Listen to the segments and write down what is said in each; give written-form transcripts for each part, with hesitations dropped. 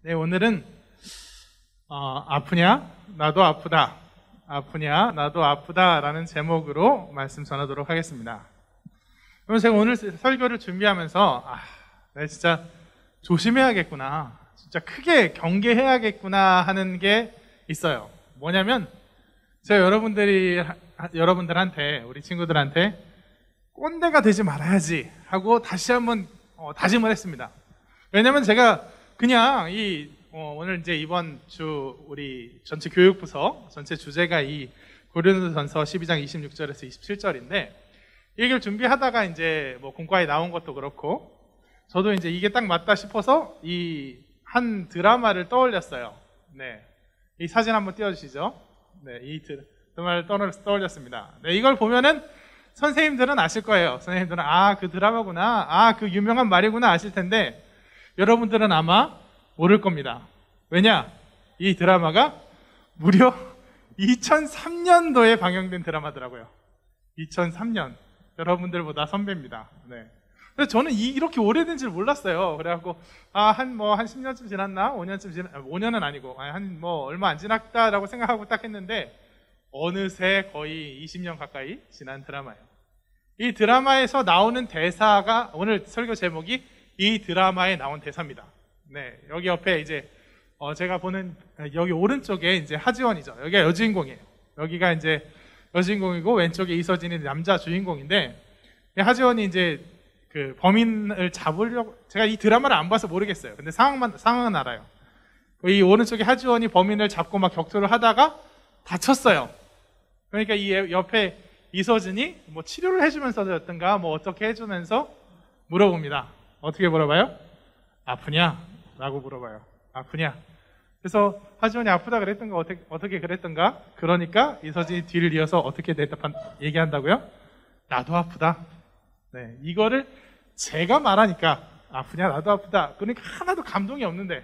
네, 오늘은 아프냐? 나도 아프다. 아프냐? 나도 아프다 라는 제목으로 말씀 전하도록 하겠습니다. 그럼 제가 오늘 설교를 준비하면서 내가 진짜 조심해야겠구나, 진짜 크게 경계해야겠구나 하는 게 있어요. 뭐냐면 제가 여러분들한테, 우리 친구들한테 꼰대가 되지 말아야지 하고 다시 한번 다짐을 했습니다. 왜냐면 제가 그냥 오늘 이제 이번 주 우리 전체 교육부서 전체 주제가 이 고린도전서 12장 26절에서 27절인데, 이 얘기를 준비하다가 이제 뭐 공과에 나온 것도 그렇고 저도 이제 이게 딱 맞다 싶어서 이 한 드라마를 떠올렸어요. 네, 이 사진 한번 띄워주시죠. 네, 이 드라마를 떠올렸습니다. 네, 이걸 보면은 선생님들은 아실 거예요. 선생님들은 그 드라마구나, 그 유명한 말이구나 아실 텐데, 여러분들은 아마 모를 겁니다. 왜냐? 이 드라마가 무려 2003년도에 방영된 드라마더라고요. 2003년. 여러분들보다 선배입니다. 네. 그래서 저는 이렇게 오래된 줄 몰랐어요. 그래갖고, 한 10년쯤 지났나? 5년은 아니고, 얼마 안 지났다라고 생각하고 딱 했는데, 어느새 거의 20년 가까이 지난 드라마예요. 이 드라마에서 나오는 대사가, 오늘 설교 제목이 이 드라마에 나온 대사입니다. 네, 여기 옆에 이제 제가 보는 여기 오른쪽에 이제 하지원이죠. 여기가 여주인공이에요. 여기가 이제 여주인공이고 왼쪽에 이서진이 남자 주인공인데, 하지원이 이제 그 범인을 잡으려고, 제가 이 드라마를 안 봐서 모르겠어요. 근데 상황은 알아요. 이 오른쪽에 하지원이 범인을 잡고 막 격투를 하다가 다쳤어요. 그러니까 이 옆에 이서진이 뭐 치료를 해주면서였던가 뭐 어떻게 해주면서 물어봅니다. 어떻게 물어봐요? 아프냐? 라고 물어봐요. 아프냐? 그래서 하지원이 아프다 그랬던가 어떻게 그랬던가? 그러니까 이서진이 뒤를 이어서 어떻게 얘기한다고요? 나도 아프다. 네, 이거를 제가 말하니까 아프냐? 나도 아프다. 그러니까 하나도 감동이 없는데,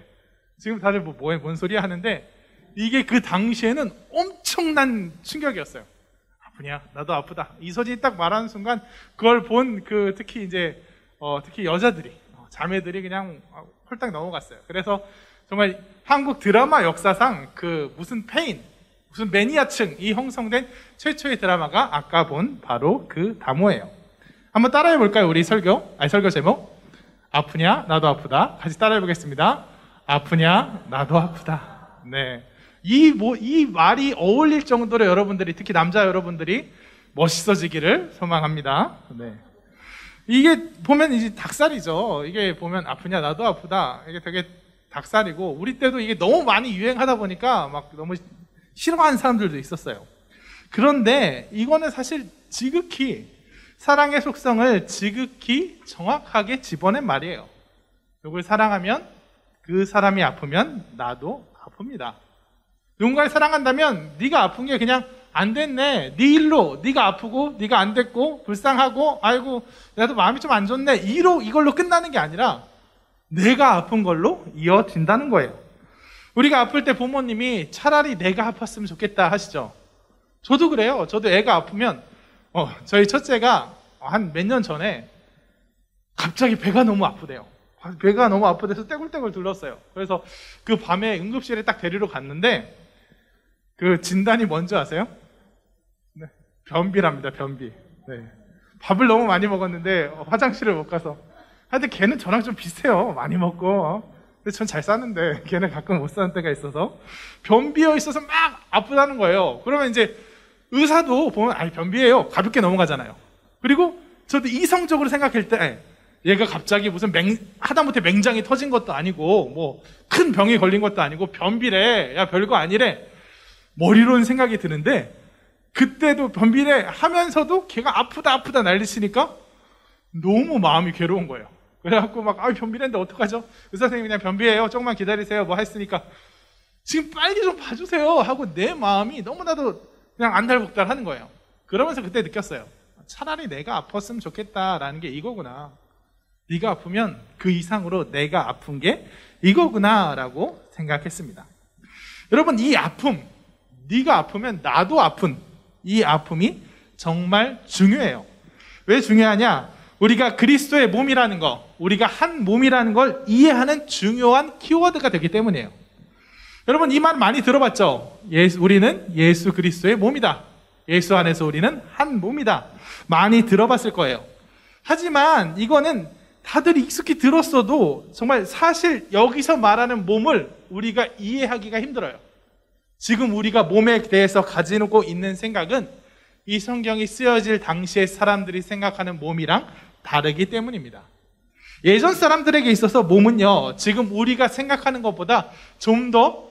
지금 다들 뭔 소리야 하는데, 이게 그 당시에는 엄청난 충격이었어요. 아프냐? 나도 아프다. 이서진이 딱 말하는 순간 그걸 본 특히 여자들이, 자매들이 그냥 홀딱 넘어갔어요. 그래서 정말 한국 드라마 역사상 무슨 매니아층이 형성된 최초의 드라마가 아까 본 바로 그 다모예요. 한번 따라해 볼까요? 우리 설교 제목. 아프냐? 나도 아프다. 같이 따라해 보겠습니다. 아프냐? 나도 아프다. 네. 이 말이 어울릴 정도로 여러분들이, 특히 남자 여러분들이 멋있어지기를 소망합니다. 네. 이게 보면 이제 닭살이죠. 이게 보면 아프냐? 나도 아프다. 이게 되게 닭살이고, 우리 때도 이게 너무 많이 유행하다 보니까 막 너무 싫어하는 사람들도 있었어요. 그런데 이거는 사실 지극히 사랑의 속성을 지극히 정확하게 집어낸 말이에요. 누굴 사랑하면 그 사람이 아프면 나도 아픕니다. 누군가를 사랑한다면 네가 아픈 게 그냥 안 됐네, 네 일로 네가 아프고 네가 안 됐고 불쌍하고 아이고 나도 마음이 좀 안 좋네, 이걸로 끝나는 게 아니라 내가 아픈 걸로 이어진다는 거예요. 우리가 아플 때 부모님이 차라리 내가 아팠으면 좋겠다 하시죠. 저도 그래요. 저도 애가 아프면 저희 첫째가 한 몇 년 전에 갑자기 배가 너무 아프대요. 배가 너무 아프대서 떼굴떼굴 들렀어요. 그래서 그 밤에 응급실에 딱 데리러 갔는데, 그 진단이 뭔지 아세요? 네, 변비랍니다. 변비. 네. 밥을 너무 많이 먹었는데 화장실을 못 가서. 하여튼 걔는 저랑 좀 비슷해요. 많이 먹고. 근데 전 잘 싸는데 걔는 가끔 못 싸는 때가 있어서 변비어 있어서 막 아프다는 거예요. 그러면 이제 의사도 보면 변비예요. 가볍게 넘어가잖아요. 그리고 저도 이성적으로 생각할 때 얘가 갑자기 무슨 하다못해 맹장이 터진 것도 아니고 뭐 큰 병이 걸린 것도 아니고 변비래, 야 별거 아니래, 머리로는 생각이 드는데, 그때도 변비래 하면서도 걔가 아프다 난리치니까 너무 마음이 괴로운 거예요. 그래갖고 막 변비래인데 어떡하죠? 의사 선생님이 그냥 변비예요, 조금만 기다리세요 뭐 했으니까 지금 빨리 좀 봐주세요 하고 내 마음이 너무나도 그냥 안달복달 하는 거예요. 그러면서 그때 느꼈어요. 차라리 내가 아팠으면 좋겠다라는 게 이거구나. 네가 아프면 그 이상으로 내가 아픈 게 이거구나 라고 생각했습니다. 여러분, 이 아픔, 네가 아프면 나도 아픈 이 아픔이 정말 중요해요. 왜 중요하냐? 우리가 그리스도의 몸이라는 거, 우리가 한 몸이라는 걸 이해하는 중요한 키워드가 되기 때문이에요. 여러분 이 말 많이 들어봤죠? 우리는 예수 그리스도의 몸이다. 예수 안에서 우리는 한 몸이다. 많이 들어봤을 거예요. 하지만 이거는 다들 익숙히 들었어도 정말 사실 여기서 말하는 몸을 우리가 이해하기가 힘들어요. 지금 우리가 몸에 대해서 가지고 있는 생각은 이 성경이 쓰여질 당시에 사람들이 생각하는 몸이랑 다르기 때문입니다. 예전 사람들에게 있어서 몸은요, 지금 우리가 생각하는 것보다 좀 더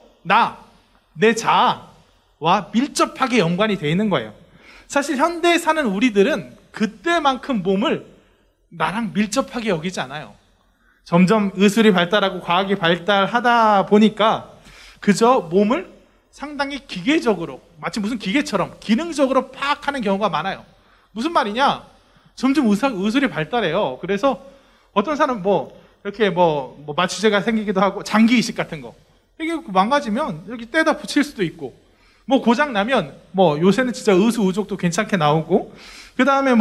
내 자아와 밀접하게 연관이 되어 있는 거예요. 사실 현대에 사는 우리들은 그때만큼 몸을 나랑 밀접하게 여기지 않아요. 점점 의술이 발달하고 과학이 발달하다 보니까 그저 몸을 상당히 기계적으로, 마치 무슨 기계처럼 기능적으로 파악하는 경우가 많아요. 무슨 말이냐? 점점 의술이 발달해요. 그래서 어떤 사람은 이렇게 마취제가 생기기도 하고, 장기 이식 같은 거. 이게 망가지면 이렇게 떼다 붙일 수도 있고, 고장나면, 요새는 진짜 의수의족도 괜찮게 나오고, 그 다음에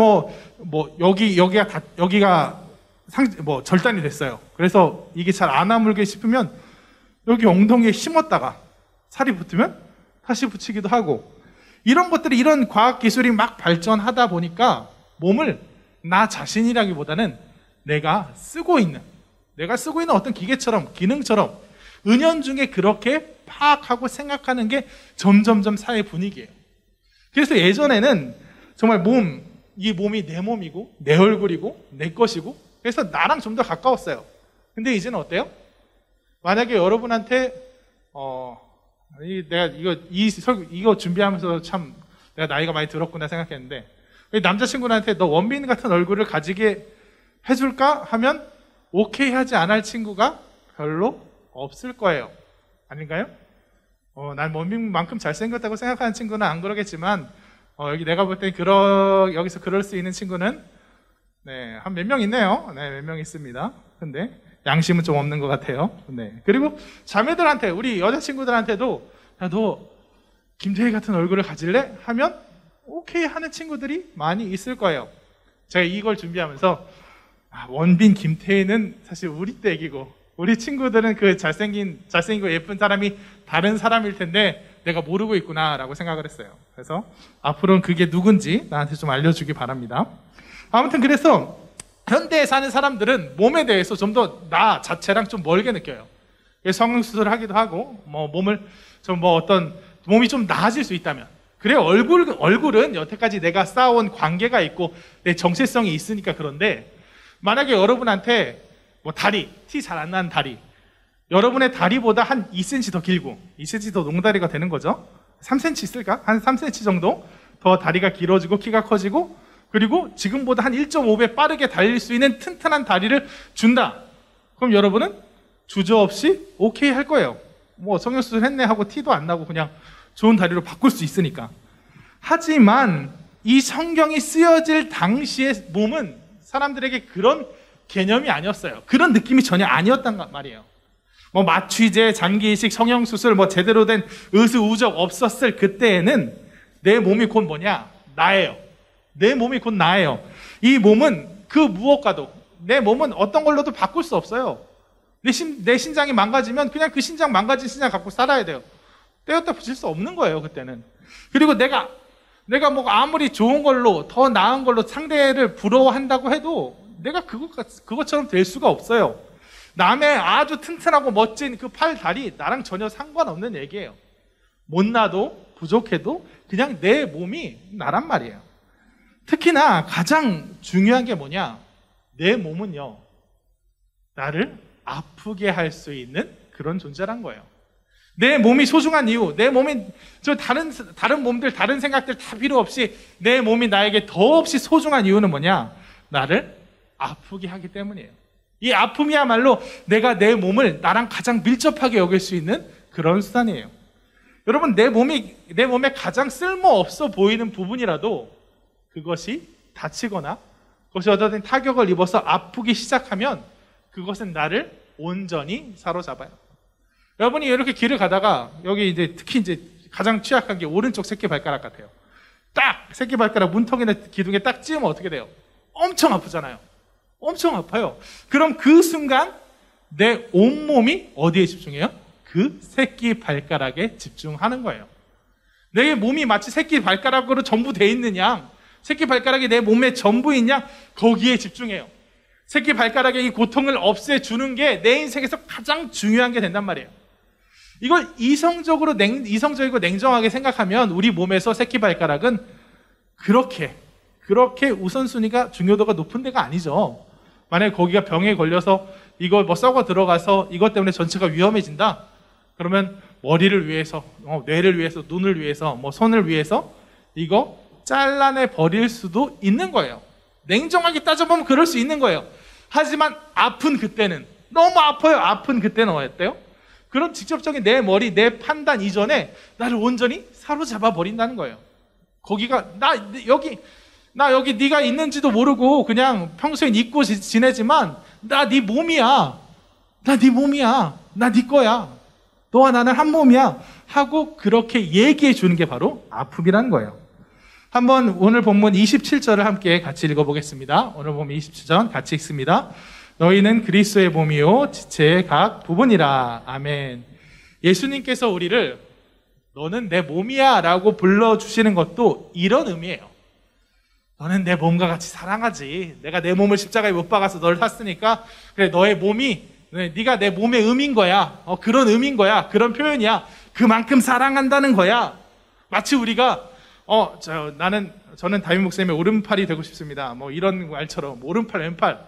여기가 절단이 됐어요. 그래서 이게 잘 안 아물게 싶으면, 여기 엉덩이에 심었다가 살이 붙으면 다시 붙이기도 하고, 이런 것들이, 이런 과학기술이 막 발전하다 보니까 몸을 나 자신이라기보다는 내가 쓰고 있는 어떤 기계처럼, 기능처럼 은연중에 그렇게 파악하고 생각하는 게 점점점 사회 분위기예요. 그래서 예전에는 정말 이 몸이 내 몸이고 내 얼굴이고 내 것이고, 그래서 나랑 좀 더 가까웠어요. 근데 이제는 어때요? 만약에 여러분한테 내가 이거 준비하면서 참 내가 나이가 많이 들었구나 생각했는데, 남자친구한테 너 원빈 같은 얼굴을 가지게 해줄까? 하면 오케이 하지 않을 친구가 별로 없을 거예요. 아닌가요? 난 원빈만큼 잘생겼다고 생각하는 친구는 안 그러겠지만, 여기 내가 볼 땐 여기서 그럴 수 있는 친구는, 네, 한 몇 명 있네요. 네, 몇 명 있습니다. 근데 양심은 좀 없는 것 같아요. 네. 그리고 자매들한테, 우리 여자친구들한테도, 야, 너 김태희 같은 얼굴을 가질래? 하면 오케이 하는 친구들이 많이 있을 거예요. 제가 이걸 준비하면서, 원빈, 김태희는 사실 우리 때 얘기고, 우리 친구들은 그 잘생기고 예쁜 사람이 다른 사람일 텐데 내가 모르고 있구나라고 생각을 했어요. 그래서 앞으로는 그게 누군지 나한테 좀 알려주기 바랍니다. 아무튼 그래서 현대에 사는 사람들은 몸에 대해서 좀 더 나 자체랑 좀 멀게 느껴요. 성형수술을 하기도 하고, 몸을 몸이 좀 나아질 수 있다면. 그래, 얼굴은 여태까지 내가 쌓아온 관계가 있고 내 정체성이 있으니까 그런데, 만약에 여러분한테 다리, 티 잘 안 나는 다리, 여러분의 다리보다 한 2cm 더 길고 2cm 더 농다리가 되는 거죠. 3cm 있을까? 한 3cm 정도 더 다리가 길어지고 키가 커지고, 그리고 지금보다 한 1.5배 빠르게 달릴 수 있는 튼튼한 다리를 준다. 그럼 여러분은 주저없이 오케이 할 거예요. 성형수술 했네 하고 티도 안 나고 그냥 좋은 다리로 바꿀 수 있으니까. 하지만 이 성경이 쓰여질 당시의 몸은 사람들에게 그런 개념이 아니었어요. 그런 느낌이 전혀 아니었단 말이에요. 마취제, 장기이식, 성형수술, 제대로 된 의수의족 없었을 그때에는 내 몸이 곧 뭐냐? 나예요. 내 몸이 곧 나예요. 이 몸은 그 무엇과도, 내 몸은 어떤 걸로도 바꿀 수 없어요. 내 신장이 망가지면 그냥 그 망가진 신장 갖고 살아야 돼요. 떼었다 붙일 수 없는 거예요, 그때는. 그리고 내가 아무리 좋은 걸로, 더 나은 걸로 상대를 부러워한다고 해도 내가 그것처럼 될 수가 없어요. 남의 아주 튼튼하고 멋진 그 팔, 다리, 나랑 전혀 상관없는 얘기예요. 못나도 부족해도 그냥 내 몸이 나란 말이에요. 특히나 가장 중요한 게 뭐냐? 내 몸은요, 나를 아프게 할 수 있는 그런 존재란 거예요. 내 몸이 소중한 이유, 내 몸이 다른 몸들, 다른 생각들 다 필요 없이 내 몸이 나에게 더없이 소중한 이유는 뭐냐? 나를 아프게 하기 때문이에요. 이 아픔이야말로 내가 내 몸을 나랑 가장 밀접하게 여길 수 있는 그런 수단이에요. 여러분, 내 몸에 가장 쓸모없어 보이는 부분이라도 그것이 다치거나 그것이 어떤 타격을 입어서 아프기 시작하면 그것은 나를 온전히 사로잡아요. 여러분이 이렇게 길을 가다가 여기 특히 가장 취약한 게 오른쪽 새끼발가락 같아요. 딱 새끼발가락 문턱이나 기둥에 딱 찌으면 어떻게 돼요? 엄청 아프잖아요. 엄청 아파요. 그럼 그 순간 내 온몸이 어디에 집중해요? 그 새끼 발가락에 집중하는 거예요. 내 몸이 마치 새끼 발가락으로 전부 돼 있는 양, 새끼 발가락이 내 몸의 전부인 양, 거기에 집중해요. 새끼 발가락의 이 고통을 없애주는 게 내 인생에서 가장 중요한 게 된단 말이에요. 이걸 이성적이고 냉정하게 생각하면 우리 몸에서 새끼 발가락은 그렇게 우선순위가 중요도가 높은 데가 아니죠. 만약에 거기가 병에 걸려서 이거 뭐 썩어 들어가서 이것 때문에 전체가 위험해진다? 그러면 머리를 위해서, 뇌를 위해서, 눈을 위해서, 뭐 손을 위해서 이거 잘라내 버릴 수도 있는 거예요. 냉정하게 따져보면 그럴 수 있는 거예요. 하지만 아픈 그때는, 너무 아파요. 아픈 그때는 어때요? 그런 직접적인 내 머리, 내 판단 이전에 나를 온전히 사로잡아 버린다는 거예요. 거기가 나 여기 네가 있는지도 모르고 그냥 평소에 잊고 지내지만 나 네 몸이야. 나 네 몸이야. 나 네 거야. 너와 나는 한 몸이야. 하고 그렇게 얘기해 주는 게 바로 아픔이라는 거예요. 한번 오늘 본문 27절을 함께 같이 읽어보겠습니다. 오늘 본문 27절 같이 읽습니다. 너희는 그리스도의 몸이요 지체의 각 부분이라. 아멘. 예수님께서 우리를 너는 내 몸이야 라고 불러주시는 것도 이런 의미예요. 너는 내 몸과 같이 사랑하지. 내가 내 몸을 십자가에 못 박아서 너를 샀으니까 그래, 너의 몸이 네가 내 몸의 의미인 거야. 그런 의미인 거야. 그런 표현이야. 그만큼 사랑한다는 거야. 마치 우리가 저는 다윗 목사님의 오른팔이 되고 싶습니다. 뭐 이런 말처럼 오른팔 왼팔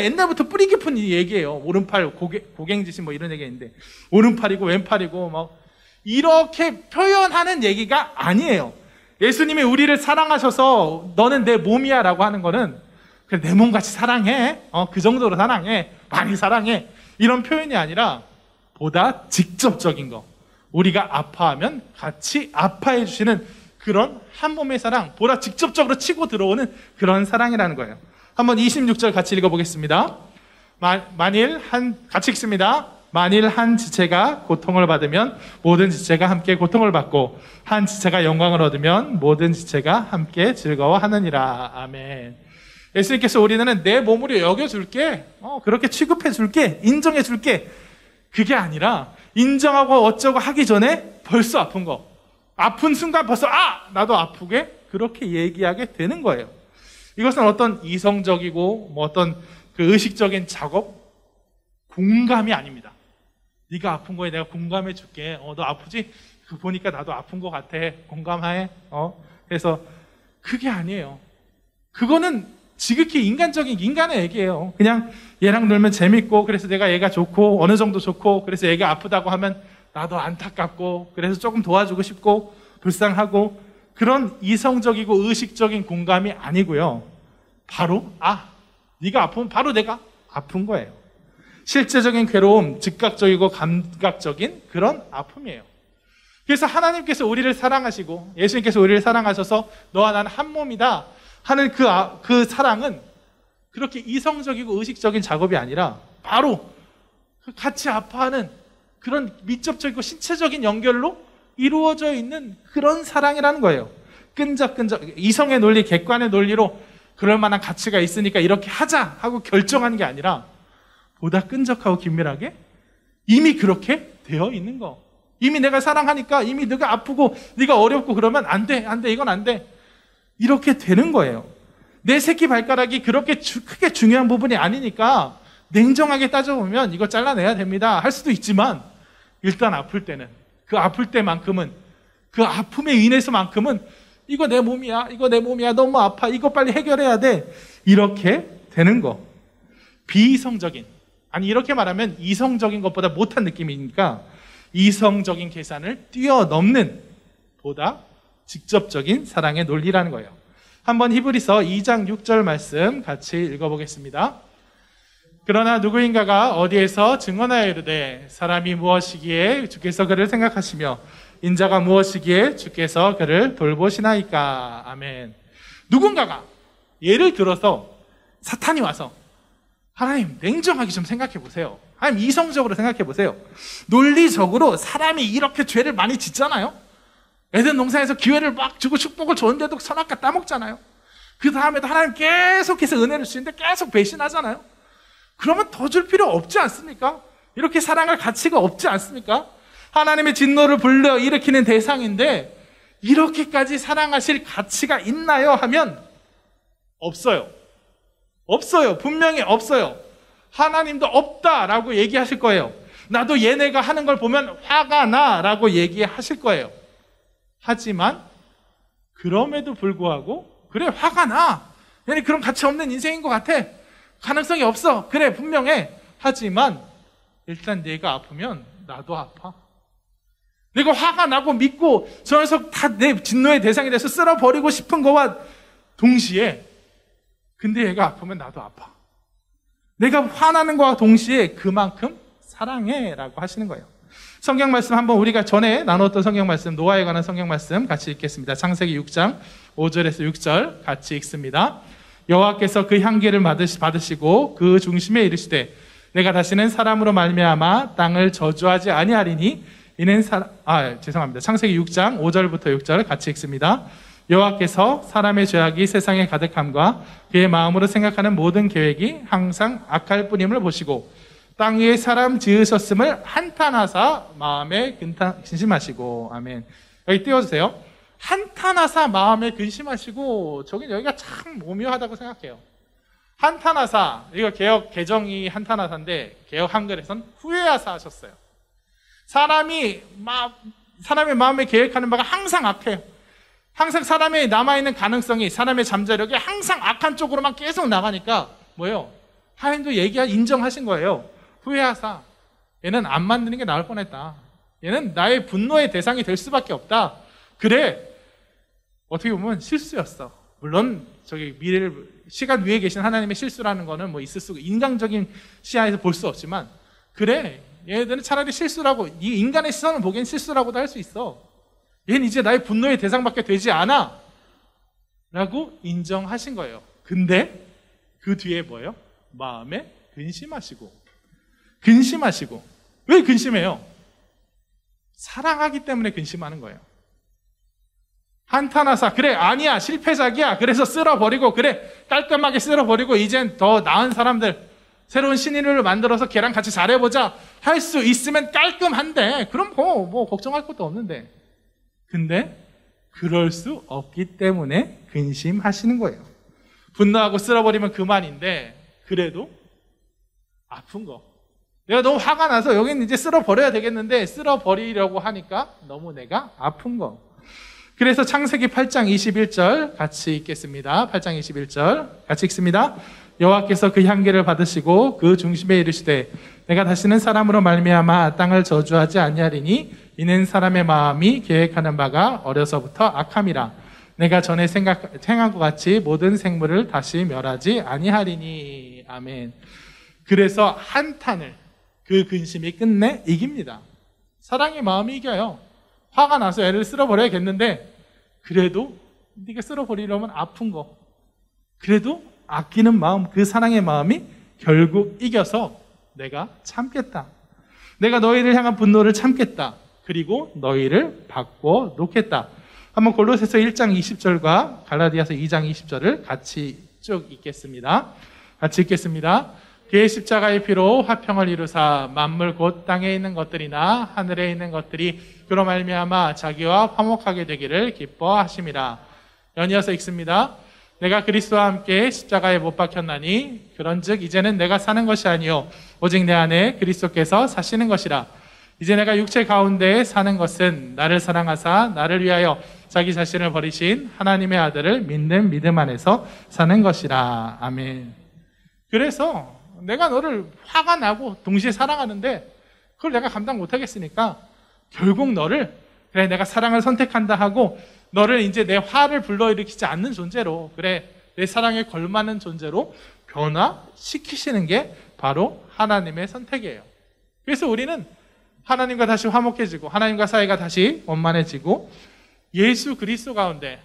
옛날부터 뿌리 깊은 얘기예요. 오른팔 고갱지신 뭐 이런 얘기가 있는데 오른팔이고 왼팔이고 뭐 이렇게 표현하는 얘기가 아니에요. 예수님이 우리를 사랑하셔서 너는 내 몸이야 라고 하는 거는 그래, 내 몸같이 사랑해. 그 정도로 사랑해. 많이 사랑해. 이런 표현이 아니라 보다 직접적인 거. 우리가 아파하면 같이 아파해 주시는 그런 한 몸의 사랑, 보다 직접적으로 치고 들어오는 그런 사랑이라는 거예요. 한번 26절 같이 읽어보겠습니다. 같이 읽습니다. 만일 한 지체가 고통을 받으면 모든 지체가 함께 고통을 받고 한 지체가 영광을 얻으면 모든 지체가 함께 즐거워하느니라. 아멘. 예수님께서 우리는 내 몸으로 여겨줄게, 그렇게 취급해줄게, 인정해줄게. 그게 아니라 인정하고 어쩌고 하기 전에 벌써 아픈 거. 아픈 순간 벌써 나도 아프게 그렇게 얘기하게 되는 거예요. 이것은 어떤 이성적이고 어떤 그 의식적인 작업, 공감이 아닙니다. 네가 아픈 거에 내가 공감해 줄게. 너 아프지? 보니까 나도 아픈 거 같아. 공감해. 그래서 그게 아니에요. 그거는 지극히 인간적인 인간의 얘기예요. 그냥 얘랑 놀면 재밌고 그래서 내가 얘가 좋고 어느 정도 좋고 그래서 얘가 아프다고 하면 나도 안타깝고 그래서 조금 도와주고 싶고 불쌍하고 그런 이성적이고 의식적인 공감이 아니고요. 바로 네가 아프면 바로 내가 아픈 거예요. 실제적인 괴로움, 즉각적이고 감각적인 그런 아픔이에요. 그래서 하나님께서 우리를 사랑하시고 예수님께서 우리를 사랑하셔서 너와 나는 한 몸이다 하는 그 사랑은 그렇게 이성적이고 의식적인 작업이 아니라 바로 같이 아파하는 그런 미접적이고 신체적인 연결로 이루어져 있는 그런 사랑이라는 거예요. 끈적끈적 이성의 논리, 객관의 논리로 그럴 만한 가치가 있으니까 이렇게 하자 하고 결정하는 게 아니라 보다 끈적하고 긴밀하게 이미 그렇게 되어 있는 거. 이미 내가 사랑하니까 이미 네가 아프고 네가 어렵고 그러면 안 돼, 이건 안 돼. 이렇게 되는 거예요. 내 새끼 발가락이 그렇게 크게 중요한 부분이 아니니까 냉정하게 따져보면 이거 잘라내야 됩니다 할 수도 있지만 일단 아플 때는 그 아플 때만큼은 그 아픔에 인해서만큼은 이거 내 몸이야 너무 아파 이거 빨리 해결해야 돼 이렇게 되는 거. 비이성적인 이렇게 말하면 이성적인 것보다 못한 느낌이니까 이성적인 계산을 뛰어넘는 보다 직접적인 사랑의 논리라는 거예요. 한번 히브리서 2장 6절 말씀 같이 읽어보겠습니다. 그러나 누구인가가 어디에서 증언하여 이르되 사람이 무엇이기에 주께서 그를 생각하시며 인자가 무엇이기에 주께서 그를 돌보시나이까. 아멘. 누군가가 예를 들어서 사탄이 와서 하나님 냉정하게 좀 생각해 보세요. 하나님 이성적으로 생각해 보세요. 논리적으로 사람이 이렇게 죄를 많이 짓잖아요. 에덴 동산에서 기회를 막 주고 축복을 줬는데도 선악과 따먹잖아요. 그 다음에도 하나님 계속해서 은혜를 주시는데 계속 배신하잖아요. 그러면 더 줄 필요 없지 않습니까? 이렇게 사랑할 가치가 없지 않습니까? 하나님의 진노를 불러일으키는 대상인데 이렇게까지 사랑하실 가치가 있나요? 하면 없어요. 없어요. 분명히 없어요. 하나님도 없다라고 얘기하실 거예요. 나도 얘네가 하는 걸 보면 화가 나라고 얘기하실 거예요. 하지만 그럼에도 불구하고 그래, 화가 나. 얘네 그런 가치 없는 인생인 것 같아. 가능성이 없어. 그래, 분명해. 하지만 일단 내가 아프면 나도 아파. 내가 화가 나고 믿고 저 녀석 다 내 진노의 대상이 돼서 쓸어버리고 싶은 거와 동시에 근데 얘가 아프면 나도 아파. 내가 화나는 거와 동시에 그만큼 사랑해 라고 하시는 거예요. 성경 말씀 한번 우리가 전에 나눴던 성경 말씀, 노아에 관한 성경 말씀 같이 읽겠습니다. 창세기 6장 5절에서 6절 같이 읽습니다. 여호와께서 그 향기를 받으시고 그 중심에 이르시되 내가 다시는 사람으로 말미암아 땅을 저주하지 아니하리니 이는 창세기 6장 5절부터 6절 같이 읽습니다. 여호와께서 사람의 죄악이 세상에 가득함과 그의 마음으로 생각하는 모든 계획이 항상 악할 뿐임을 보시고 땅 위에 사람 지으셨음을 한탄하사 마음에 근심하시고. 아멘. 여기 띄워주세요. 한탄하사 마음에 근심하시고. 여기가 참 오묘하다고 생각해요. 한탄하사, 이거 개역 개정이 한탄하사인데 개역 한글에선 후회하사 하셨어요. 사람의 마음에 계획하는 바가 항상 악해요. 항상 사람의 남아있는 가능성이, 사람의 잠재력이 항상 악한 쪽으로만 계속 나가니까 뭐예요? 하나님도 인정하신 거예요. 후회하사, 얘는 안 만드는 게 나을 뻔했다. 얘는 나의 분노의 대상이 될 수밖에 없다. 그래, 어떻게 보면 실수였어. 물론 시간 위에 계신 하나님의 실수라는 거는 뭐 있을 수, 인간적인 시야에서 볼 수 없지만, 그래, 얘네들은 차라리 실수라고, 이 인간의 시선을 보기엔 실수라고도 할 수 있어. 얘는 이제 나의 분노의 대상밖에 되지 않아 라고 인정하신 거예요. 근데 그 뒤에 뭐예요? 마음에 근심하시고. 왜 근심해요? 사랑하기 때문에 근심하는 거예요. 한탄하사, 그래, 아니야, 실패작이야, 그래서 쓸어버리고, 그래, 깔끔하게 쓸어버리고 이젠 더 나은 사람들, 새로운 신인을 만들어서 걔랑 같이 잘해보자 할 수 있으면 깔끔한데, 그럼 뭐 걱정할 것도 없는데. 근데 그럴 수 없기 때문에 근심하시는 거예요. 분노하고 쓸어버리면 그만인데 그래도 아픈 거. 내가 너무 화가 나서 여기는 이제 쓸어버려야 되겠는데 쓸어버리려고 하니까 너무 내가 아픈 거. 그래서 창세기 8장 21절 같이 읽겠습니다. 8장 21절 같이 읽습니다. 여호와께서 그 향기를 받으시고 그 중심에 이르시되 내가 다시는 사람으로 말미암아 땅을 저주하지 아니하리니 이는 사람의 마음이 계획하는 바가 어려서부터 악함이라. 내가 전에 행한 것 같이 모든 생물을 다시 멸하지 아니하리니. 아멘. 그래서 한탄을, 그 근심이 끝내 이깁니다. 사랑의 마음이 이겨요. 화가 나서 애를 쓸어버려야겠는데 그래도 네가 쓸어버리려면 아픈 거, 그래도 아끼는 마음, 그 사랑의 마음이 결국 이겨서 내가 참겠다. 내가 너희를 향한 분노를 참겠다. 그리고 너희를 바꿔 놓겠다. 한번 골로새서 1장 20절과 갈라디아서 2장 20절을 같이 쭉 읽겠습니다. 같이 읽겠습니다. 그의 십자가의 피로 화평을 이루사 만물 곧 땅에 있는 것들이나 하늘에 있는 것들이 그로 말미암아 자기와 화목하게 되기를 기뻐하심이라. 연이어서 읽습니다. 내가 그리스도와 함께 십자가에 못 박혔나니 그런즉 이제는 내가 사는 것이 아니요 오직 내 안에 그리스도께서 사시는 것이라. 이제 내가 육체 가운데 사는 것은 나를 사랑하사 나를 위하여 자기 자신을 버리신 하나님의 아들을 믿는 믿음 안에서 사는 것이라. 아멘. 그래서 내가 너를 화가 나고 동시에 사랑하는데 그걸 내가 감당 못하겠으니까 결국 너를, 그래 내가 사랑을 선택한다 하고 너를 이제 내 화를 불러일으키지 않는 존재로, 그래 내 사랑에 걸맞는 존재로 변화시키시는 게 바로 하나님의 선택이에요. 그래서 우리는 하나님과 다시 화목해지고 하나님과 사이가 다시 원만해지고 예수 그리스도 가운데,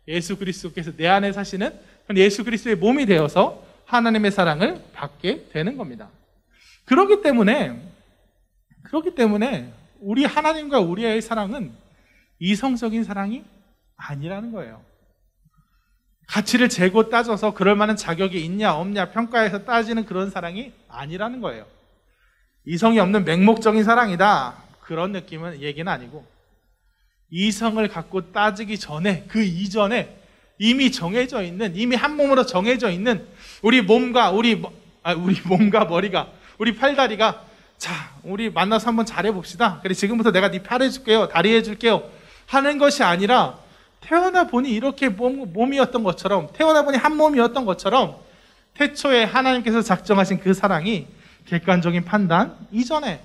예수 그리스도께서 내 안에 사시는 예수 그리스도의 몸이 되어서 하나님의 사랑을 받게 되는 겁니다. 그렇기 때문에 우리 하나님과 우리의 사랑은 이성적인 사랑이 아니라는 거예요. 가치를 재고 따져서 그럴 만한 자격이 있냐 없냐 평가해서 따지는 그런 사랑이 아니라는 거예요. 이성이 없는 맹목적인 사랑이다, 그런 느낌은 얘기는 아니고, 이성을 갖고 따지기 전에, 그 이전에 이미 정해져 있는, 이미 한 몸으로 정해져 있는 우리 몸과 머리가, 우리 팔다리가, 자, 우리 만나서 한번 잘해봅시다. 그래, 지금부터 내가 네 팔 해줄게요, 다리 해줄게요 하는 것이 아니라, 태어나 보니 이렇게 몸이었던 것처럼, 태어나 보니 한 몸이었던 것처럼, 태초에 하나님께서 작정하신 그 사랑이 객관적인 판단 이전에,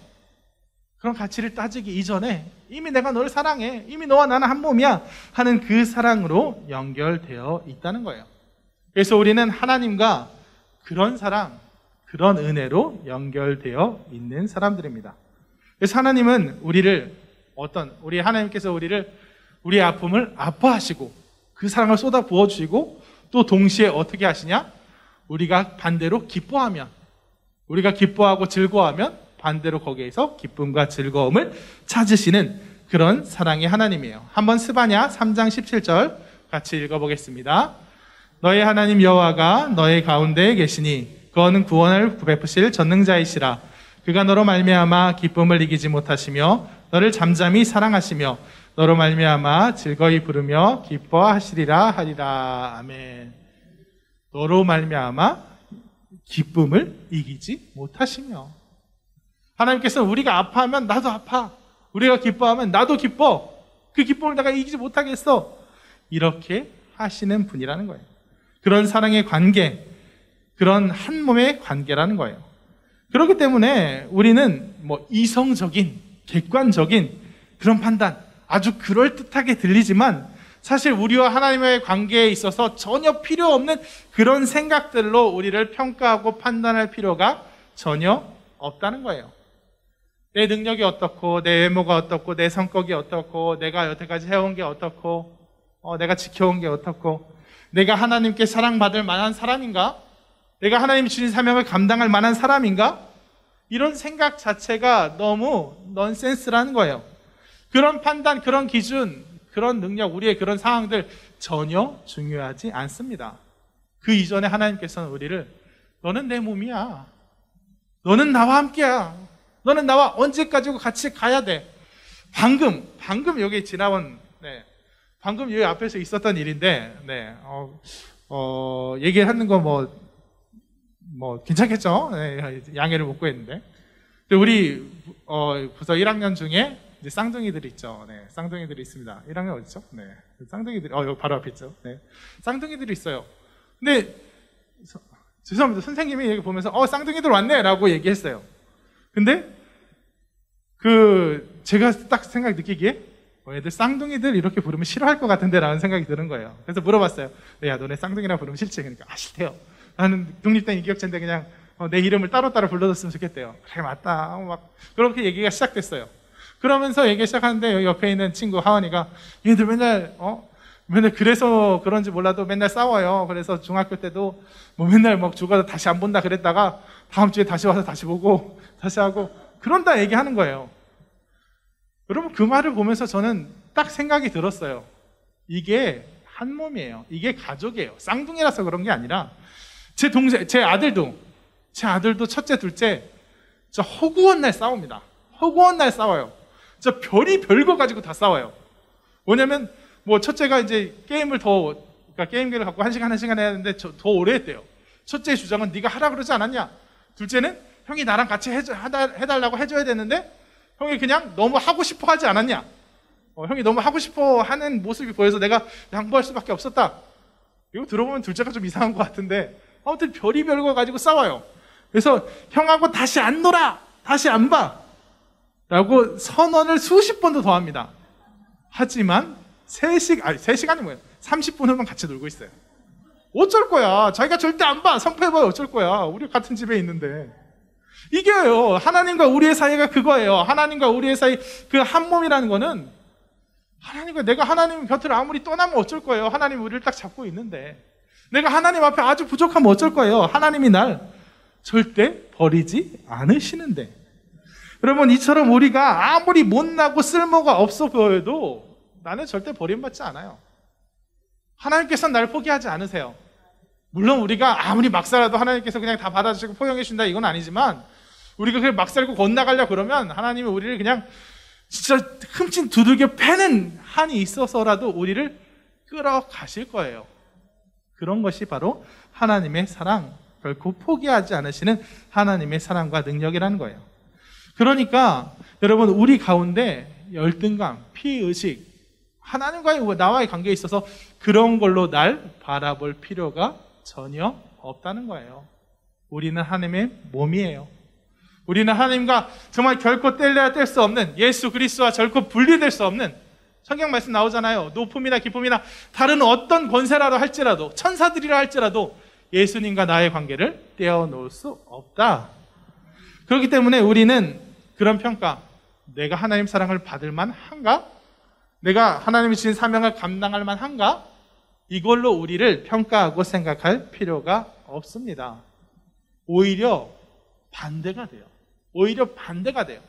그런 가치를 따지기 이전에 이미 내가 너를 사랑해, 이미 너와 나는 한 몸이야 하는 그 사랑으로 연결되어 있다는 거예요. 그래서 우리는 하나님과 그런 사랑, 그런 은혜로 연결되어 있는 사람들입니다. 그래서 하나님은 하나님께서 우리의 아픔을 아파하시고 그 사랑을 쏟아 부어주시고, 또 동시에 어떻게 하시냐? 우리가 반대로 기뻐하면, 우리가 기뻐하고 즐거워하면 반대로 거기에서 기쁨과 즐거움을 찾으시는 그런 사랑의 하나님이에요. 한번 스바냐 3장 17절 같이 읽어보겠습니다. 너의 하나님 여호와가 너의 가운데에 계시니 그거는 구원을 베푸실 전능자이시라. 그가 너로 말미암아 기쁨을 이기지 못하시며 너를 잠잠히 사랑하시며 너로 말미암아 즐거이 부르며 기뻐하시리라 하리라. 아멘. 너로 말미암아 기쁨을 이기지 못하시며, 하나님께서 우리가 아파하면 나도 아파, 우리가 기뻐하면 나도 기뻐, 그 기쁨을 내가 이기지 못하겠어, 이렇게 하시는 분이라는 거예요. 그런 사랑의 관계, 그런 한 몸의 관계라는 거예요. 그렇기 때문에 우리는 이성적인, 객관적인 그런 판단, 아주 그럴듯하게 들리지만 사실 우리와 하나님의 관계에 있어서 전혀 필요 없는 그런 생각들로 우리를 평가하고 판단할 필요가 전혀 없다는 거예요. 내 능력이 어떻고, 내 외모가 어떻고, 내 성격이 어떻고, 내가 여태까지 해온 게 어떻고, 내가 지켜온 게 어떻고, 내가 하나님께 사랑받을 만한 사람인가? 내가 하나님이 주신 사명을 감당할 만한 사람인가? 이런 생각 자체가 너무 넌센스라는 거예요. 그런 판단, 그런 기준, 그런 능력, 우리의 그런 상황들 전혀 중요하지 않습니다. 그 이전에 하나님께서는 우리를, 너는 내 몸이야, 너는 나와 함께야, 너는 나와 언제까지 같이 가야 돼. 방금 여기 지나온, 방금 여기 앞에서 있었던 일인데, 얘기를 하는 거 괜찮겠죠? 양해를 못 구했는데. 우리 부서 1학년 중에 이제 쌍둥이들이 있죠. 쌍둥이들이 있습니다. 1학년 어디죠? 쌍둥이들이, 여기 바로 앞에 있죠. 쌍둥이들이 있어요. 근데, 죄송합니다. 선생님이 여기 보면서, 쌍둥이들 왔네! 라고 얘기했어요. 근데, 제가 딱 생각 느끼기에, 애들 쌍둥이들 이렇게 부르면 싫어할 것 같은데 라는 생각이 드는 거예요. 그래서 물어봤어요. 야, 너네 쌍둥이라 부르면 싫지? 그러니까, 싫대요. 나는 독립된 인격체인데 그냥 내 이름을 따로따로 불러줬으면 좋겠대요. 그래, 맞다. 그렇게 얘기가 시작됐어요. 그러면서 얘기 시작하는데 여기 옆에 있는 친구 하원이가, 얘들 맨날 그래서 그런지 몰라도 맨날 싸워요. 그래서 중학교 때도 맨날 죽어서 다시 안 본다 그랬다가 다음 주에 다시 와서 다시 보고 다시 하고 그런다 얘기하는 거예요. 여러분, 그 말을 보면서 저는 딱 생각이 들었어요. 이게 한 몸이에요. 이게 가족이에요. 쌍둥이라서 그런 게 아니라 제 아들도 첫째, 둘째 저 허구한 날 싸웁니다. 허구한 날 싸워요. 저 별거 가지고 다 싸워요. 뭐냐면 첫째가 이제 그러니까 게임기를 갖고 1시간 해야 하는데 더 오래 했대요. 첫째의 주장은 네가 하라 그러지 않았냐? 둘째는 형이 나랑 같이 해달라고 해줘야 되는데 형이 그냥 너무 하고 싶어 하지 않았냐? 형이 너무 하고 싶어 하는 모습이 보여서 내가 양보할 수밖에 없었다. 이거 들어보면 둘째가 좀 이상한 것 같은데 아무튼 별의별 거 가지고 싸워요. 그래서 형하고 다시 안 놀아! 다시 안 봐! 라고 선언을 수십 번도 더 합니다. 하지만 3시간이 뭐예요? 30분 후면 같이 놀고 있어요. 어쩔 거야. 자기가 절대 안 봐. 성패해봐야 어쩔 거야. 우리 같은 집에 있는데. 이게요. 하나님과 우리의 사이가 그거예요. 하나님과 우리의 사이 그 한 몸이라는 거는 내가 하나님 곁을 아무리 떠나면 어쩔 거예요. 하나님이 우리를 딱 잡고 있는데. 내가 하나님 앞에 아주 부족하면 어쩔 거예요. 하나님이 날 절대 버리지 않으시는데. 여러분, 이처럼 우리가 아무리 못나고 쓸모가 없어 보여도 나는 절대 버림받지 않아요. 하나님께서는 나를 포기하지 않으세요. 물론 우리가 아무리 막 살아도 하나님께서 그냥 다 받아주시고 포용해 주신다 이건 아니지만, 우리가 그냥 막 살고 건너가려 그러면 하나님이 우리를 그냥 진짜 흠칫 두들겨 패는 한이 있어서라도 우리를 끌어가실 거예요. 그런 것이 바로 하나님의 사랑, 결코 포기하지 않으시는 하나님의 사랑과 능력이라는 거예요. 그러니까 여러분, 우리 가운데 열등감, 피의식, 하나님과의 나와의 관계에 있어서 그런 걸로 날 바라볼 필요가 전혀 없다는 거예요. 우리는 하나님의 몸이에요. 우리는 하나님과 정말 결코 뗄래야 뗄 수 없는, 예수 그리스도와 결코 분리될 수 없는, 성경 말씀 나오잖아요. 높음이나 기쁨이나 다른 어떤 권세라도 할지라도, 천사들이라 할지라도 예수님과 나의 관계를 떼어놓을 수 없다. 그렇기 때문에 우리는 그런 평가, 내가 하나님 사랑을 받을 만한가? 내가 하나님이 주신 사명을 감당할 만한가? 이걸로 우리를 평가하고 생각할 필요가 없습니다. 오히려 반대가 돼요. 오히려 반대가 돼요.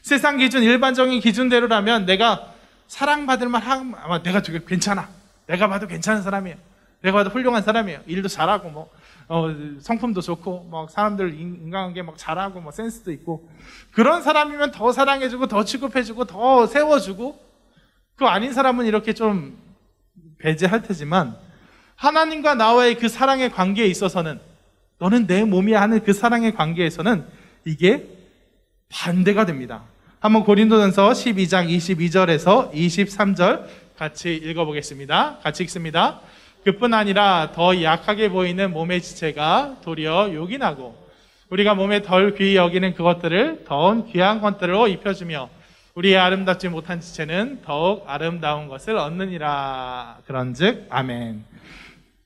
세상 기준, 일반적인 기준대로라면 내가 사랑받을 만한, 아마 내가 되게 괜찮아, 내가 봐도 괜찮은 사람이에요, 내가 봐도 훌륭한 사람이에요, 일도 잘하고 성품도 좋고 사람들 인간관계 잘하고 센스도 있고, 그런 사람이면 더 사랑해주고 더 취급해주고 더 세워주고, 그 아닌 사람은 이렇게 좀 배제할 테지만, 하나님과 나와의 그 사랑의 관계에 있어서는, 너는 내 몸이야 하는 그 사랑의 관계에서는 이게 반대가 됩니다. 한번 고린도전서 12장 22절에서 23절 같이 읽어보겠습니다. 같이 읽습니다. 그뿐 아니라 더 약하게 보이는 몸의 지체가 도리어 요긴하고, 우리가 몸에 덜 귀히 여기는 그것들을 더 귀한 것들로 입혀주며, 우리의 아름답지 못한 지체는 더욱 아름다운 것을 얻느니라. 그런즉 아멘.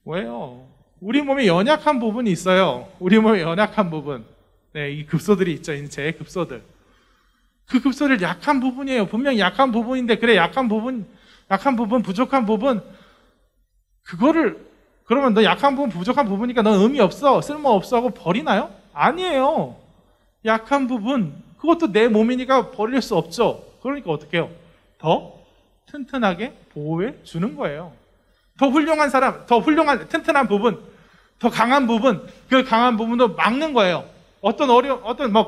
왜요? 우리 몸에 연약한 부분이 있어요. 우리 몸에 연약한 부분. 네, 이 급소들이 있죠. 인체의 급소들. 그 급소들 약한 부분이에요. 분명히 약한 부분인데, 그래, 약한 부분, 부족한 부분, 그거를, 그러면 너 약한 부분, 부족한 부분이니까 넌 의미 없어, 쓸모 없어 하고 버리나요? 아니에요. 약한 부분, 그것도 내 몸이니까 버릴 수 없죠. 그러니까 어떻게 해요? 더 튼튼하게 보호해 주는 거예요. 더 훌륭한 사람, 더 훌륭한 튼튼한 부분, 더 강한 부분, 그 강한 부분도 막는 거예요.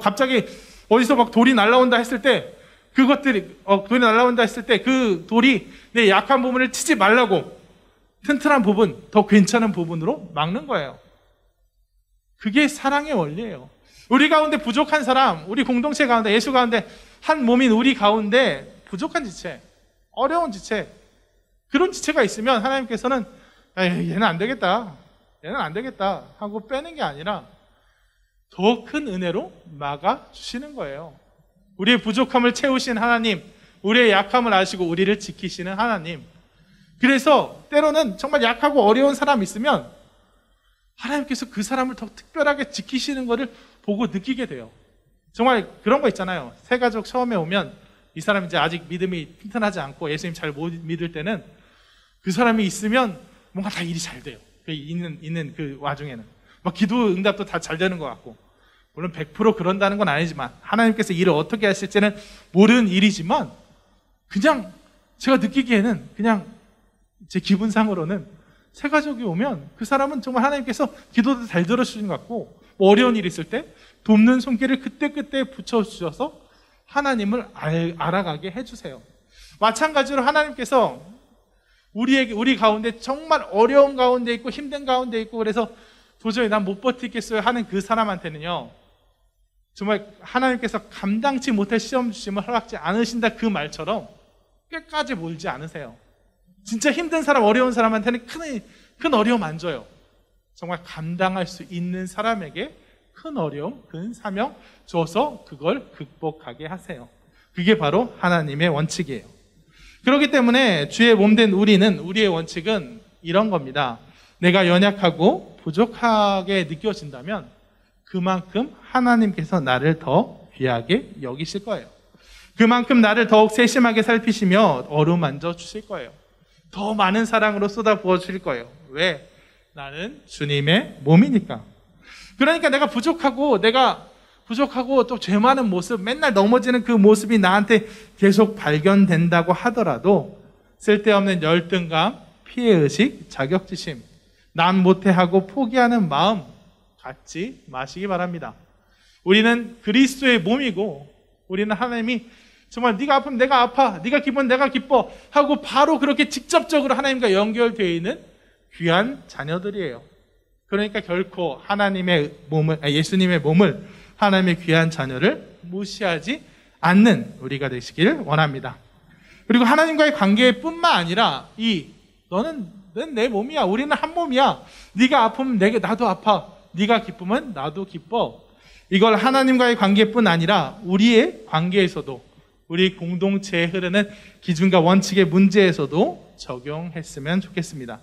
갑자기 어디서 돌이 날라온다 했을 때, 돌이 날라온다 했을 때 그 돌이 내 약한 부분을 치지 말라고 튼튼한 부분, 더 괜찮은 부분으로 막는 거예요. 그게 사랑의 원리예요. 우리 가운데 부족한 사람, 우리 공동체 가운데, 예수 가운데 한 몸인 우리 가운데 부족한 지체, 어려운 지체, 그런 지체가 있으면 하나님께서는 얘는 안 되겠다, 얘는 안 되겠다 하고 빼는 게 아니라 더 큰 은혜로 막아주시는 거예요. 우리의 부족함을 채우신 하나님, 우리의 약함을 아시고 우리를 지키시는 하나님. 그래서 때로는 정말 약하고 어려운 사람이 있으면 하나님께서 그 사람을 더 특별하게 지키시는 것을 보고 느끼게 돼요. 정말 그런 거 있잖아요. 새 가족 처음에 오면 이 사람이 이제 아직 믿음이 튼튼하지 않고 예수님 잘 못 믿을 때는 그 사람이 있으면 뭔가 다 일이 잘 돼요. 있는 그 와중에는 기도 응답도 다 잘 되는 것 같고, 물론 100% 그런다는 건 아니지만, 하나님께서 일을 어떻게 하실지는 모르는 일이지만, 그냥 제가 느끼기에는 그냥 제 기분상으로는 새 가족이 오면 그 사람은 정말 하나님께서 기도도 잘 들어주시는 것 같고, 어려운 일이 있을 때 돕는 손길을 그때그때 붙여주셔서 하나님을 알아가게 해주세요. 마찬가지로 하나님께서 우리 가운데 정말 어려운 가운데 있고 힘든 가운데 있고, 그래서 도저히 난 못 버티겠어요 하는 그 사람한테는요, 정말 하나님께서 감당치 못할 시험 주심을 허락지 않으신다 그 말처럼 끝까지 몰지 않으세요. 진짜 힘든 사람, 어려운 사람한테는 큰 어려움 안 줘요. 정말 감당할 수 있는 사람에게 큰 어려움, 큰 사명 줘서 그걸 극복하게 하세요. 그게 바로 하나님의 원칙이에요. 그렇기 때문에 주의 몸된 우리의 원칙은 이런 겁니다. 내가 연약하고 부족하게 느껴진다면 그만큼 하나님께서 나를 더 귀하게 여기실 거예요. 그만큼 나를 더욱 세심하게 살피시며 어루만져 주실 거예요. 더 많은 사랑으로 쏟아부어 주실 거예요. 왜? 나는 주님의 몸이니까. 그러니까 내가 부족하고 또 죄 많은 모습, 맨날 넘어지는 그 모습이 나한테 계속 발견된다고 하더라도 쓸데없는 열등감, 피해의식, 자격지심, 난 못해하고 포기하는 마음 갖지 마시기 바랍니다. 우리는 그리스도의 몸이고 우리는 하나님이 정말 네가 아프면 내가 아파, 네가 기쁘면 내가 기뻐 하고 바로 그렇게 직접적으로 하나님과 연결되어 있는 귀한 자녀들이에요. 그러니까 결코 하나님의 몸을, 예수님의 몸을, 하나님의 귀한 자녀를 무시하지 않는 우리가 되시길 원합니다. 그리고 하나님과의 관계뿐만 아니라 너는 내 몸이야, 우리는 한 몸이야, 네가 아프면 나도 아파, 네가 기쁘면 나도 기뻐, 이걸 하나님과의 관계뿐 아니라 우리의 관계에서도, 우리 공동체에 흐르는 기준과 원칙의 문제에서도 적용했으면 좋겠습니다.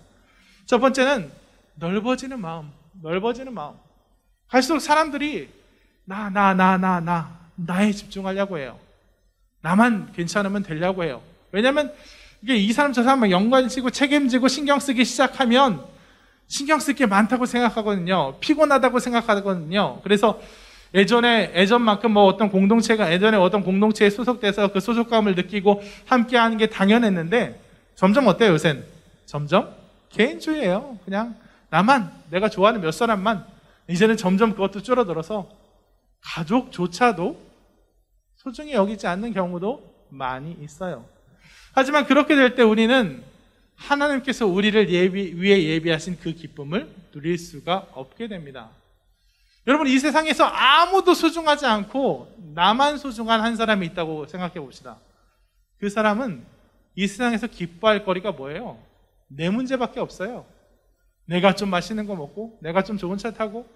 첫 번째는 넓어지는 마음. 갈수록 사람들이 나에 집중하려고 해요. 나만 괜찮으면 되려고 해요. 왜냐하면 이게 이 사람 저 사람 연관지고 책임지고 신경 쓰기 시작하면 신경 쓸 게 많다고 생각하거든요. 피곤하다고 생각하거든요. 그래서 예전만큼 어떤 공동체에 소속돼서 그 소속감을 느끼고 함께 하는 게 당연했는데 점점 어때요, 요새는? 점점 개인주의예요. 그냥 내가 좋아하는 몇 사람만. 이제는 점점 그것도 줄어들어서 가족조차도 소중히 여기지 않는 경우도 많이 있어요. 하지만 그렇게 될 때 우리는 하나님께서 우리를 위해 예비하신 그 기쁨을 누릴 수가 없게 됩니다. 여러분, 이 세상에서 아무도 소중하지 않고 나만 소중한 한 사람이 있다고 생각해 봅시다. 그 사람은 이 세상에서 기뻐할 거리가 뭐예요? 내 문제밖에 없어요. 내가 좀 맛있는 거 먹고, 내가 좀 좋은 차 타고,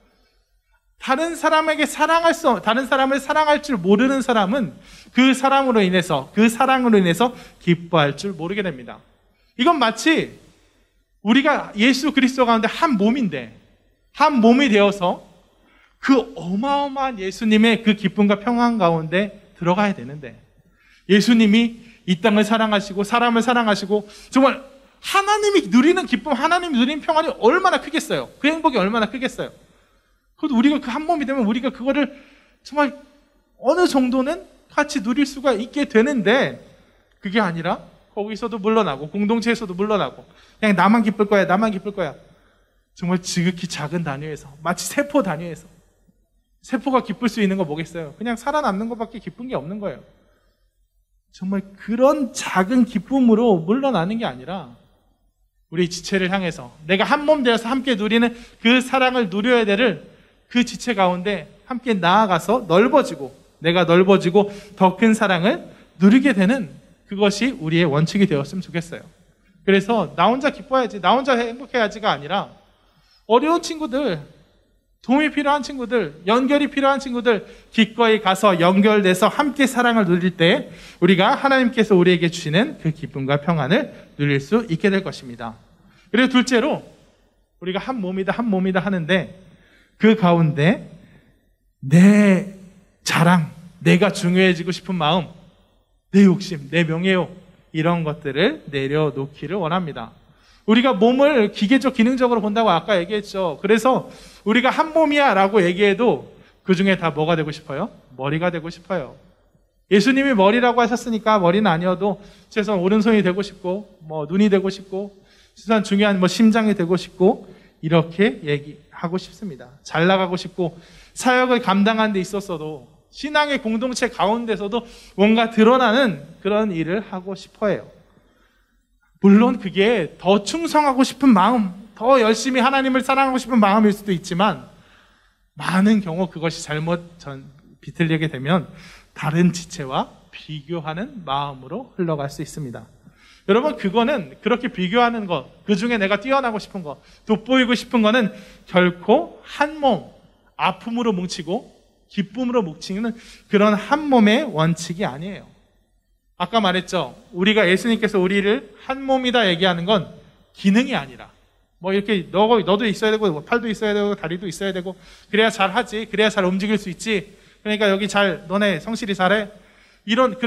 다른 사람을 사랑할 줄 모르는 사람은 그 사랑으로 인해서 기뻐할 줄 모르게 됩니다. 이건 마치 우리가 예수 그리스도 가운데 한 몸인데, 한 몸이 되어서 그 어마어마한 예수님의 그 기쁨과 평안 가운데 들어가야 되는데, 예수님이 이 땅을 사랑하시고 사람을 사랑하시고 정말 하나님이 누리는 기쁨, 하나님이 누리는 평안이 얼마나 크겠어요? 그 행복이 얼마나 크겠어요? 그것도 우리가 그 한 몸이 되면 우리가 그거를 정말 어느 정도는 같이 누릴 수가 있게 되는데, 그게 아니라 거기서도 물러나고 공동체에서도 물러나고 그냥 나만 기쁠 거야. 정말 지극히 작은 단위에서, 마치 세포 단위에서, 세포가 기쁠 수 있는 거 뭐겠어요? 그냥 살아남는 것밖에 기쁜 게 없는 거예요. 정말 그런 작은 기쁨으로 물러나는 게 아니라 우리 지체를 향해서 내가 한 몸 되어서 함께 누리는 그 사랑을 누려야 될 그 지체 가운데 함께 나아가서 내가 넓어지고 더 큰 사랑을 누리게 되는, 그것이 우리의 원칙이 되었으면 좋겠어요. 그래서 나 혼자 기뻐야지, 나 혼자 행복해야지가 아니라 어려운 친구들, 도움이 필요한 친구들, 연결이 필요한 친구들 기꺼이 가서 연결돼서 함께 사랑을 누릴 때 우리가 하나님께서 우리에게 주시는 그 기쁨과 평안을 누릴 수 있게 될 것입니다. 그리고 둘째로, 우리가 한 몸이다 하는데 그 가운데 내 자랑, 내가 중요해지고 싶은 마음, 내 욕심, 내 명예욕, 이런 것들을 내려놓기를 원합니다. 우리가 몸을 기능적으로 본다고 아까 얘기했죠. 그래서 우리가 한 몸이야 라고 얘기해도 그 중에 다 뭐가 되고 싶어요? 머리가 되고 싶어요. 예수님이 머리라고 하셨으니까 머리는 아니어도 최소한 오른손이 되고 싶고, 눈이 되고 싶고, 최소한 중요한 심장이 되고 싶고, 이렇게 얘기하고 싶습니다. 잘 나가고 싶고, 사역을 감당하는 데 있어서도, 신앙의 공동체 가운데서도 뭔가 드러나는 그런 일을 하고 싶어해요. 물론 그게 더 충성하고 싶은 마음, 더 열심히 하나님을 사랑하고 싶은 마음일 수도 있지만, 많은 경우 그것이 비틀리게 되면 다른 지체와 비교하는 마음으로 흘러갈 수 있습니다. 여러분, 그거는 그렇게 비교하는 것, 그 중에 내가 뛰어나고 싶은 것, 돋보이고 싶은 거는 결코 한 몸, 아픔으로 뭉치고 기쁨으로 뭉치는 그런 한 몸의 원칙이 아니에요. 아까 말했죠. 예수님께서 우리를 한 몸이다 얘기하는 건 기능이 아니라, 이렇게 너도 있어야 되고, 팔도 있어야 되고, 다리도 있어야 되고, 그래야 잘 하지, 그래야 잘 움직일 수 있지, 그러니까 여기 너네 성실히 잘해,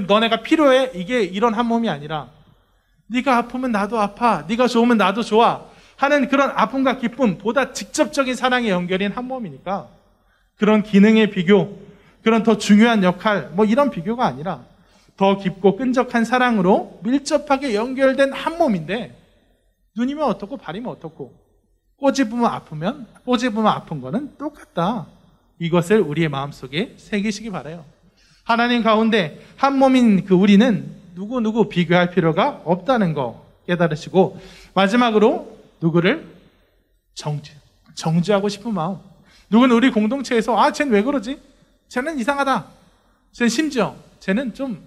너네가 필요해, 이런 한 몸이 아니라, 네가 아프면 나도 아파, 네가 좋으면 나도 좋아 하는 그런 아픔과 기쁨보다 직접적인 사랑의 연결인 한 몸이니까, 그런 기능의 비교, 그런 더 중요한 역할, 이런 비교가 아니라 더 깊고 끈적한 사랑으로 밀접하게 연결된 한 몸인데, 눈이면 어떻고 발이면 어떻고 꼬집으면 아픈 거는 똑같다. 이것을 우리의 마음속에 새기시기 바라요. 하나님 가운데 한 몸인 그 우리는 누구 비교할 필요가 없다는 거 깨달으시고, 마지막으로 누구를 정죄하고 싶은 마음. 누구는 우리 공동체에서 쟤는 왜 그러지? 쟤는 이상하다. 쟤는 좀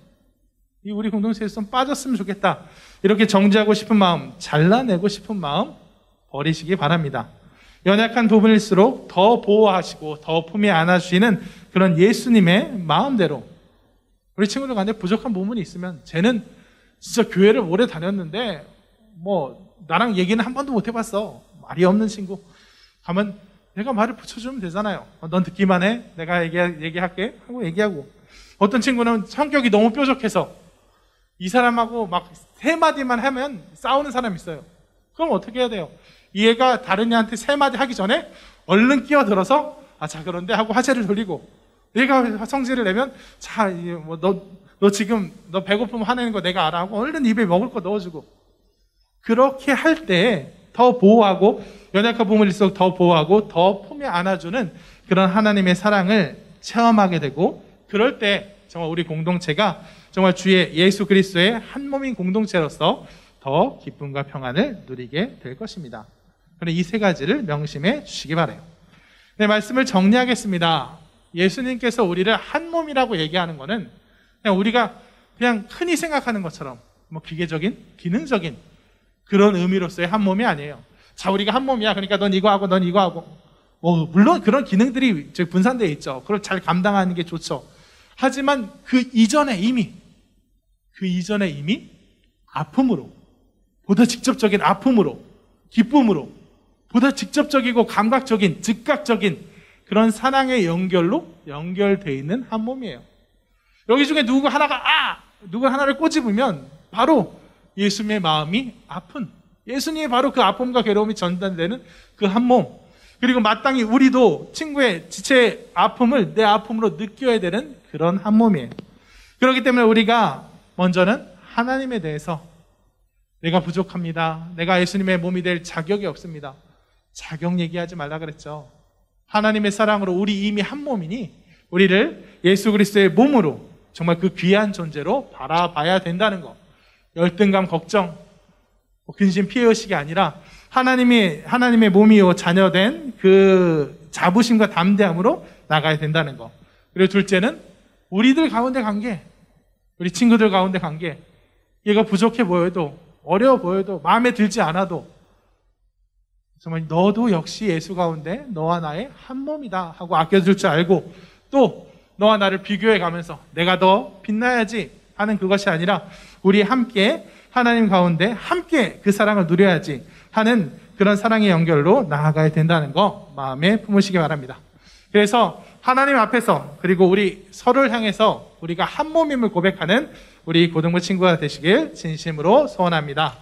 우리 공동체에서 좀 빠졌으면 좋겠다. 이렇게 정죄하고 싶은 마음, 잘라내고 싶은 마음 버리시기 바랍니다. 연약한 부분일수록 더 보호하시고 더 품에 안아주시는 그런 예수님의 마음대로, 우리 친구들 간에 부족한 부분이 있으면, 쟤는 진짜 교회를 오래 다녔는데 나랑 얘기는 한 번도 못 해봤어, 말이 없는 친구, 가면 내가 말을 붙여주면 되잖아요. 넌 듣기만 해, 내가 얘기할게 하고 얘기하고. 어떤 친구는 성격이 너무 뾰족해서 이 사람하고 막 3마디만 하면 싸우는 사람이 있어요. 그럼 어떻게 해야 돼요? 이 애가 다른 애한테 3마디 하기 전에 얼른 끼어들어서 자 그런데 하고 화제를 돌리고, 얘가 성질을 내면 너 지금 너 배고프면 화내는 거 내가 알아 하고 얼른 입에 먹을 거 넣어주고. 그렇게 할 때 더 보호하고, 연약한 부분일수록 더 보호하고 더 품에 안아주는 그런 하나님의 사랑을 체험하게 되고, 그럴 때 정말 우리 공동체가 정말 주의 예수 그리스도의 한 몸인 공동체로서 더 기쁨과 평안을 누리게 될 것입니다. 그런데 이 3가지를 명심해 주시기 바라요. 네, 말씀을 정리하겠습니다. 예수님께서 우리를 한 몸이라고 얘기하는 것은 그냥 우리가 그냥 흔히 생각하는 것처럼 기계적인, 기능적인 그런 의미로서의 한 몸이 아니에요. 자, 우리가 한 몸이야. 그러니까 넌 이거 하고 넌 이거 하고. 물론 그런 기능들이 분산되어 있죠. 그걸 잘 감당하는 게 좋죠. 하지만 그 이전에 이미 아픔으로, 보다 직접적인 아픔으로, 기쁨으로, 보다 직접적이고 감각적인, 즉각적인 그런 사랑의 연결로 연결되어 있는 한 몸이에요. 여기 중에 누구 하나를 꼬집으면 바로 예수님의 마음이 아픈, 예수님이 바로 그 아픔과 괴로움이 전달되는 그 한 몸. 그리고 마땅히 우리도 친구의 지체의 아픔을 내 아픔으로 느껴야 되는 그런 한 몸이에요. 그렇기 때문에 우리가 먼저는 하나님에 대해서 내가 부족합니다, 내가 예수님의 몸이 될 자격이 없습니다, 자격 얘기하지 말라 그랬죠. 하나님의 사랑으로 우리 이미 한 몸이니 우리를 예수 그리스도의 몸으로 정말 그 귀한 존재로 바라봐야 된다는 것. 열등감, 걱정, 근심, 피해의식이 아니라 하나님의 몸이요 자녀된 그 자부심과 담대함으로 나가야 된다는 것. 그리고 둘째는 우리들 가운데 관계, 우리 친구들 가운데 관계. 얘가 부족해 보여도, 어려워 보여도, 마음에 들지 않아도 정말 너도 역시 예수 가운데 너와 나의 한 몸이다 하고 아껴줄 줄 알고, 또 너와 나를 비교해 가면서 내가 더 빛나야지 하는 그것이 아니라 우리 함께 하나님 가운데 함께 그 사랑을 누려야지 하는 그런 사랑의 연결로 나아가야 된다는 거 마음에 품으시기 바랍니다. 그래서 하나님 앞에서, 그리고 우리 서로를 향해서 우리가 한 몸임을 고백하는 우리 고등부 친구가 되시길 진심으로 소원합니다.